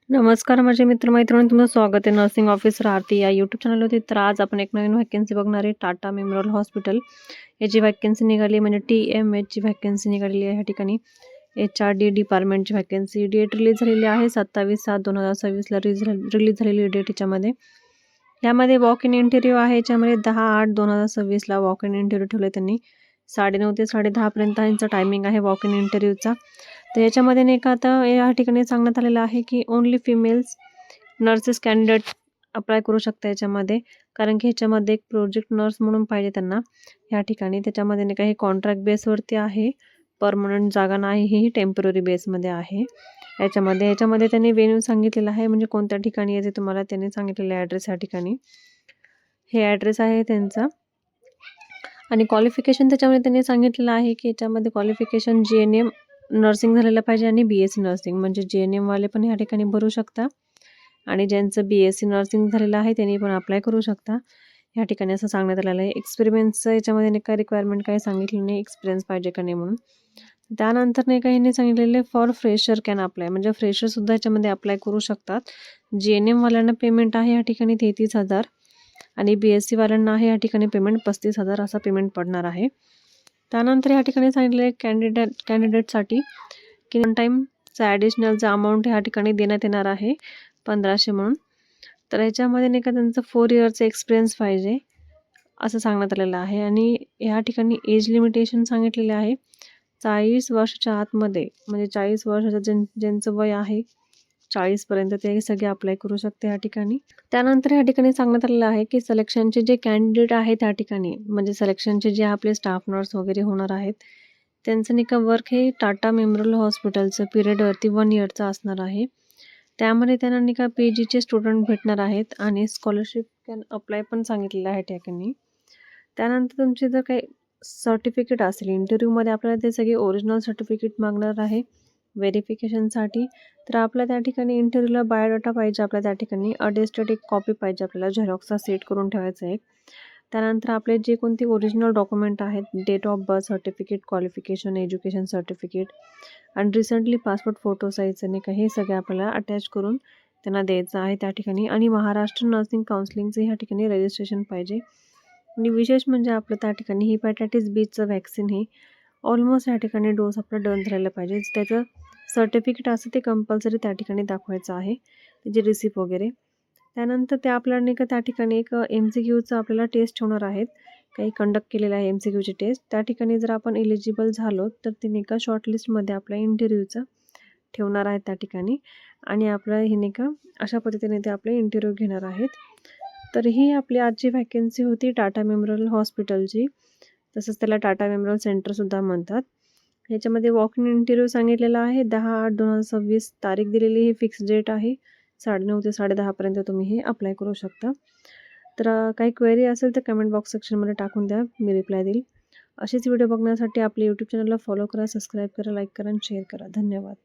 नमस्कार माझे मित्र-मैत्रिणी, तुमचं स्वागत आहे नर्सिंग ऑफिसर आरती या यूट्यूब चॅनलवरती. तर आज आपण एक नवीन व्हॅकन्सी बघणार आहे. टाटा मेमोरियल हॉस्पिटल याची व्हॅकन्सी निघाली, म्हणजे TMHची व्हॅकन्सी निघालेली आहे. ह्या ठिकाणी HRD डिपार्टमेंटची व्हॅकन्सी. डेट रिलीज झालेली आहे 27/7/2026ला रिलीज झालेली डेट याच्यामध्ये. यामध्ये वॉक इन इंटरव्ह्यू आहे. याच्यामध्ये 10/8/2026ला वॉक इन इंटरव्ह्यू ठेवले त्यांनी. 9:30 ते 10:30 पर्यंत यांचा टायमिंग आहे वॉक इन इंटरव्ह्यूचा. तर याच्यामध्ये नाही का आता या ठिकाणी सांगण्यात आलेलं आहे की only females nurses candidate apply करू शकता याच्यामध्ये, कारण की ह्याच्यामध्ये एक प्रोजेक्ट नर्स म्हणून पाहिजे त्यांना या ठिकाणी. त्याच्यामध्ये नाही का हे कॉन्ट्रॅक्ट बेसवरती आहे, परमनंट जागा नाही, ही टेम्पररी बेसमध्ये आहे. याच्यामध्ये त्यांनी वेन्यू सांगितलेला आहे, म्हणजे कोणत्या ठिकाणी आहे ते तुम्हाला त्यांनी सांगितलेलं आहे ॲड्रेस. या ठिकाणी हे ॲड्रेस आहे त्यांचा. आणि क्वालिफिकेशन त्याच्यामध्ये त्यांनी सांगितलेलं आहे की याच्यामध्ये क्वालिफिकेशन GNM नर्सिंग झालेलं पाहिजे आणि BSc नर्सिंग, म्हणजे GNM वाले पण ह्या ठिकाणी भरू शकता आणि ज्यांचं BSc नर्सिंग झालेलं आहे त्यांनी पण अप्लाय करू शकता. ह्या ठिकाणी असं सांगण्यात आलेलं आहे. एक्सपिरियन्सचं याच्यामध्ये नाही का रिक्वायरमेंट काही सांगितलं नाही, एक्सपिरियन्स पाहिजे का नाही म्हणून. त्यानंतर नाही का ह्यांनी सांगितलेलं आहे फॉर फ्रेशर कॅन अप्लाय, म्हणजे फ्रेशरसुद्धा याच्यामध्ये अप्लाय करू शकतात. GNM वाल्यांना पेमेंट आहे या ठिकाणी 33,000 आणि BSc वाल्यांना आहे या ठिकाणी पेमेंट 35,000 असा पेमेंट पडणार आहे. त्यानंतर या ठिकाणी सांगितलं आहे कॅन्डिडेटसाठी की वन टाईमचा ॲडिशनलचा अमाऊंट ह्या ठिकाणी देण्यात येणार आहे 1500 म्हणून. तर ह्याच्यामध्ये नाही का त्यांचं 4 इयरचा एक्सपिरियन्स पाहिजे असं सांगण्यात आलेलं आहे. आणि ह्या ठिकाणी एज लिमिटेशन सांगितलेले आहे 40 वर्षाच्या आतमध्ये, म्हणजे 40 वर्षाचं ज्यांचं वय आहे 40पर्यंत ते सगळे अप्लाय करू शकते या ठिकाणी. त्यानंतर या ठिकाणी सांगण्यात आलेलं आहे की सिलेक्शनचे जे कॅन्डिडेट आहेत त्या ठिकाणी, म्हणजे सिलेक्शनचे जे आपले स्टाफ नर्स वगैरे होणार आहेत त्यांचं नाही का वर्क हे टाटा मेमोरियल हॉस्पिटलचं पिरियडवरती 1 इयरचं असणार आहे. त्यामध्ये त्यांना नाही का PGचे स्टुडंट भेटणार आहेत आणि स्कॉलरशिप कॅन अप्लाय पण सांगितलेलं आहे ठिकाणी. त्यानंतर तुमचे जर काही सर्टिफिकेट असेल, इंटरव्ह्यूमध्ये आपल्याला ते सगळे ओरिजिनल सर्टिफिकेट मागणार आहे व्हेरिफिकेशनसाठी. तर आपल्या त्या ठिकाणी इंटरव्ह्यूला बायोडाटा पाहिजे, आपल्या त्या ठिकाणी अटेस्टेड एक कॉपी पाहिजे आपल्याला, झेरॉक्सचा सेट करून ठेवायचा आहे. त्यानंतर आपले जे कोणते ओरिजिनल डॉक्युमेंट आहेत, date of birth certificate, qualification, education certificate आणि रिसेंटली पासपोर्ट फोटो साईजचं नाही का, हे सगळे आपल्याला अटॅच करून त्यांना द्यायचं आहे त्या ठिकाणी. आणि महाराष्ट्र नर्सिंग काउन्सिलिंगचं ह्या ठिकाणी रजिस्ट्रेशन पाहिजे. आणि विशेष म्हणजे आपलं त्या ठिकाणी हेपॅटायटिस Bचं वॅक्सिन हे ऑलमोस्ट या ठिकाणी डोस आपला डन झालेला पाहिजे. त्याचं सर्टिफिकेट असं ते कंपल्सरी त्या ठिकाणी दाखवायचं आहे, त्याची रिसिप्ट वगैरे. त्यानंतर ते आपल्याला नाही का त्या ठिकाणी एक MCQचं आपल्याला टेस्ट होणार आहेत, काही कंडक्ट केलेलं आहे MCQची टेस्ट. त्या ठिकाणी जर आपण एलिजिबल झालो तर ते नाही का शॉर्टलिस्टमध्ये आपल्या इंटरव्ह्यूचं ठेवणार आहेत त्या ठिकाणी. आणि आपलं हे नाही का अशा पद्धतीने ते आपले इंटरव्ह्यू घेणार आहेत. तर ही आपली आजची व्हॅकन्सी होती टाटा मेमोरियल हॉस्पिटलची. तसंच त्याला टाटा मेमोरियल सेंटरसुद्धा म्हणतात. ह्याच्यामध्ये वॉक इन इंटरव्ह्यू सांगितलेला आहे 10/8/2026 तारीख दिलेली, ही फिक्स डेट आहे. 9:30 ते 10:30 पर्यंत तुम्ही हे अप्लाय करू शकता. तर काही क्वेरी असेल तर कमेंट बॉक्स सेक्शनमध्ये टाकून द्या, मी रिप्लाय देईल. असेच व्हिडिओ बघण्यासाठी आपल्या यूट्यूब चॅनलला फॉलो करा, सबस्क्राईब करा, लाईक करा आणि शेअर करा. धन्यवाद.